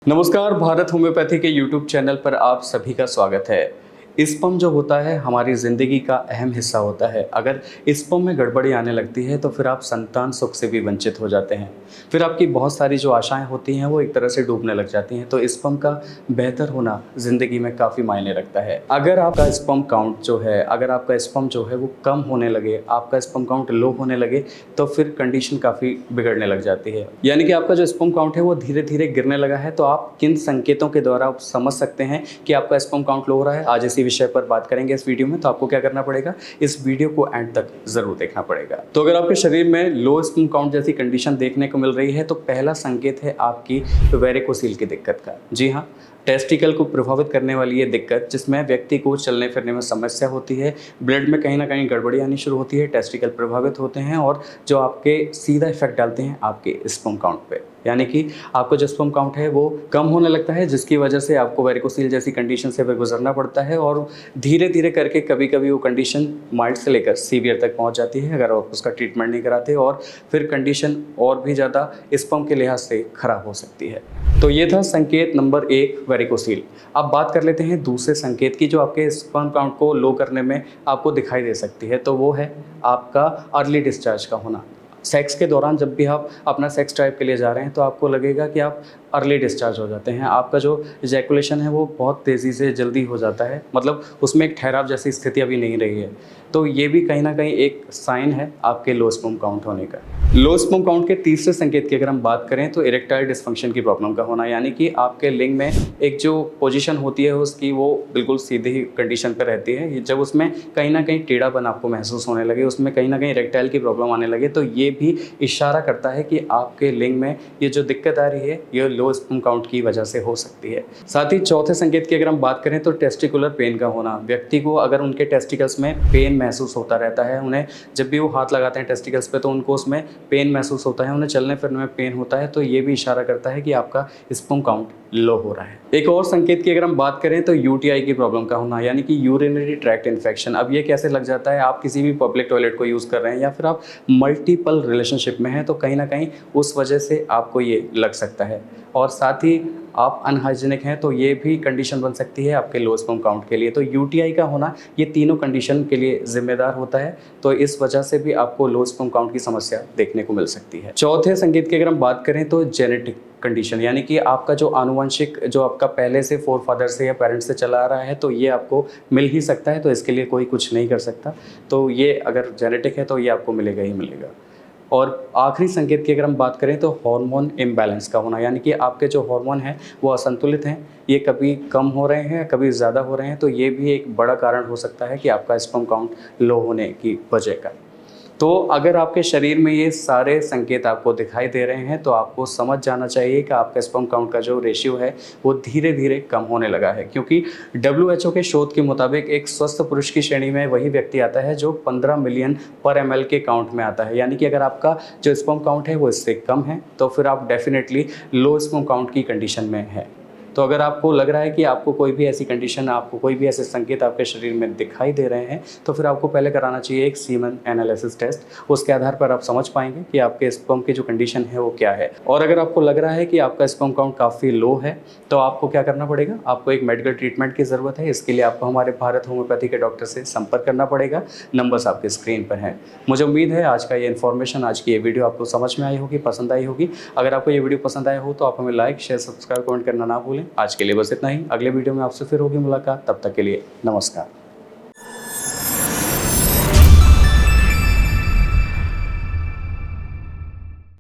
नमस्कार, भारत होम्योपैथी के YouTube channel पर आप सभी का स्वागत है। स्पर्म जो होता है हमारी ज़िंदगी का अहम हिस्सा होता है। अगर स्पर्म में गड़बड़ी आने लगती है तो फिर आप संतान सुख से भी वंचित हो जाते हैं। फिर आपकी बहुत सारी जो आशाएं होती हैं वो एक तरह से डूबने लग जाती हैं। तो स्पर्म का बेहतर होना ज़िंदगी में काफ़ी मायने रखता है। अगर आपका स्पर्म काउंट जो है, अगर आपका स्पर्म जो है वो कम होने लगे, आपका स्पर्म काउंट लो होने लगे, तो फिर कंडीशन काफ़ी बिगड़ने लग जाती है। यानी कि आपका जो स्पर्म काउंट है वो धीरे धीरे गिरने लगा है। तो आप किन संकेतों के द्वारा आप समझ सकते हैं कि आपका स्पर्म काउंट लो हो रहा है, आज इसी विषय पर बात करेंगे इस वीडियो में। तो आपको क्या करना पड़ेगा, इस वीडियो को एंड तक जरूर देखना पड़ेगा। तो अगर आपके शरीर में लो स्पर्म काउंट जैसी कंडीशन देखने को मिल रही है तो पहला संकेत है आपकी वेरिकोसील की दिक्कत का। जी हाँ, टेस्टिकल को प्रभावित करने वाली ये दिक्कत, जिसमें व्यक्ति को चलने फिरने में समस्या होती है, ब्लड में कहीं ना कहीं गड़बड़ी आनी शुरू होती है, टेस्टिकल प्रभावित होते हैं और जो आपके सीधा इफेक्ट डालते हैं आपके स्पर्म काउंट पे। यानी कि आपका जो स्पर्म काउंट है वो कम होने लगता है, जिसकी वजह से आपको वेरिकोसील जैसी कंडीशन से गुजरना पड़ता है और धीरे धीरे करके कभी कभी वो कंडीशन माइल्ड से लेकर सीवियर तक पहुंच जाती है अगर आप उसका ट्रीटमेंट नहीं कराते, और फिर कंडीशन और भी ज़्यादा स्पर्म के लिहाज से खराब हो सकती है। तो ये था संकेत नंबर 1, वेरिकोसील। अब बात कर लेते हैं दूसरे संकेत की जो आपके स्पर्म काउंट को लो करने में आपको दिखाई दे सकती है। तो वो है आपका अर्ली डिस्चार्ज का होना। सेक्स के दौरान जब भी आप अपना सेक्स ड्राइव के लिए जा रहे हैं तो आपको लगेगा कि आप अर्ली डिस्चार्ज हो जाते हैं। आपका जो इजैकुलेशन है वो बहुत तेज़ी से जल्दी हो जाता है, मतलब उसमें एक ठहराव जैसी स्थिति अभी नहीं रही है। तो ये भी कहीं ना कहीं एक साइन है आपके लो स्पर्म काउंट होने का। लो स्पर्म काउंट के तीसरे संकेत की अगर हम बात करें तो इरेक्टाइल डिस्फंक्शन की प्रॉब्लम का होना, यानी कि आपके लिंग में एक जो पोजीशन होती है उसकी वो बिल्कुल सीधी कंडीशन पर रहती है। जब उसमें कहीं ना कहीं टेढ़ापन आपको महसूस होने लगे, उसमें कहीं ना कहीं इरेक्टाइल की प्रॉब्लम आने लगे, तो ये भी इशारा करता है कि आपके लिंग में ये जो दिक्कत आ रही है ये लो स्पर्म काउंट की वजह से हो सकती है। साथ ही चौथे संकेत की अगर हम बात करें तो टेस्टिकुलर पेन का होना। व्यक्ति को अगर उनके टेस्टिकल्स में पेन महसूस होता रहता है, उन्हें जब भी वो हाथ लगाते हैं टेस्टिकल्स पे तो उनको उसमें पेन महसूस होता है, उन्हें चलने फिरने में पेन होता है, तो ये भी इशारा करता है कि आपका स्पर्म काउंट लो हो रहा है। एक और संकेत की अगर हम बात करें तो यूटीआई की प्रॉब्लम का होना, यानी कि यूरिनरी ट्रैक्ट इन्फेक्शन। अब ये कैसे लग जाता है, आप किसी भी पब्लिक टॉयलेट को यूज़ कर रहे हैं या फिर आप मल्टीपल रिलेशनशिप में हैं तो कहीं ना कहीं उस वजह से आपको ये लग सकता है। और साथ ही आप अनहाइजीनिक हैं तो ये भी कंडीशन बन सकती है आपके लो स्पर्म काउंट के लिए। तो यूटीआई का होना ये तीनों कंडीशन के लिए जिम्मेदार होता है, तो इस वजह से भी आपको लो स्पर्म काउंट की समस्या देखने को मिल सकती है। चौथे संकेत की अगर हम बात करें तो जेनेटिक कंडीशन, यानी कि आपका जो आनुवंशिक जो आपका पहले से फोर फादर से या पेरेंट्स से चला आ रहा है तो ये आपको मिल ही सकता है, तो इसके लिए कोई कुछ नहीं कर सकता। तो ये अगर जेनेटिक है तो ये आपको मिलेगा ही मिलेगा। और आखिरी संकेत की अगर हम बात करें तो हार्मोन इम्बैलेंस का होना, यानी कि आपके जो हार्मोन हैं वो असंतुलित हैं, ये कभी कम हो रहे हैं कभी ज़्यादा हो रहे हैं, तो ये भी एक बड़ा कारण हो सकता है कि आपका स्पर्म काउंट लो होने की वजह का। तो अगर आपके शरीर में ये सारे संकेत आपको दिखाई दे रहे हैं तो आपको समझ जाना चाहिए कि आपका स्पर्म काउंट का जो रेशियो है वो धीरे धीरे कम होने लगा है, क्योंकि WHO के शोध के मुताबिक एक स्वस्थ पुरुष की श्रेणी में वही व्यक्ति आता है जो 15 मिलियन पर ml के काउंट में आता है। यानी कि अगर आपका जो स्पर्म काउंट है वो इससे कम है तो फिर आप डेफिनेटली लो स्पर्म काउंट की कंडीशन में है। तो अगर आपको लग रहा है कि आपको कोई भी ऐसी कंडीशन, आपको कोई भी ऐसे संकेत आपके शरीर में दिखाई दे रहे हैं तो फिर आपको पहले कराना चाहिए एक सीमन एनालिसिस टेस्ट। उसके आधार पर आप समझ पाएंगे कि आपके स्पर्म की जो कंडीशन है वो क्या है। और अगर आपको लग रहा है कि आपका स्पर्म काउंट काफ़ी लो है तो आपको क्या करना पड़ेगा, आपको एक मेडिकल ट्रीटमेंट की ज़रूरत है। इसके लिए आपको हमारे भारत होम्योपैथी के डॉक्टर से संपर्क करना पड़ेगा। नंबर्स आपके स्क्रीन पर हैं। मुझे उम्मीद है आज का ये इन्फॉर्मेशन, आज की ये वीडियो आपको समझ में आई होगी, पसंद आई होगी। अगर आपको ये वीडियो पसंद आया हो तो आप हमें लाइक, शेयर, सब्सक्राइब, कमेंट करना ना भूलें। आज के लिए बस इतना ही। अगले वीडियो में आपसे फिर होगी मुलाकात, तब तक के लिए नमस्कार।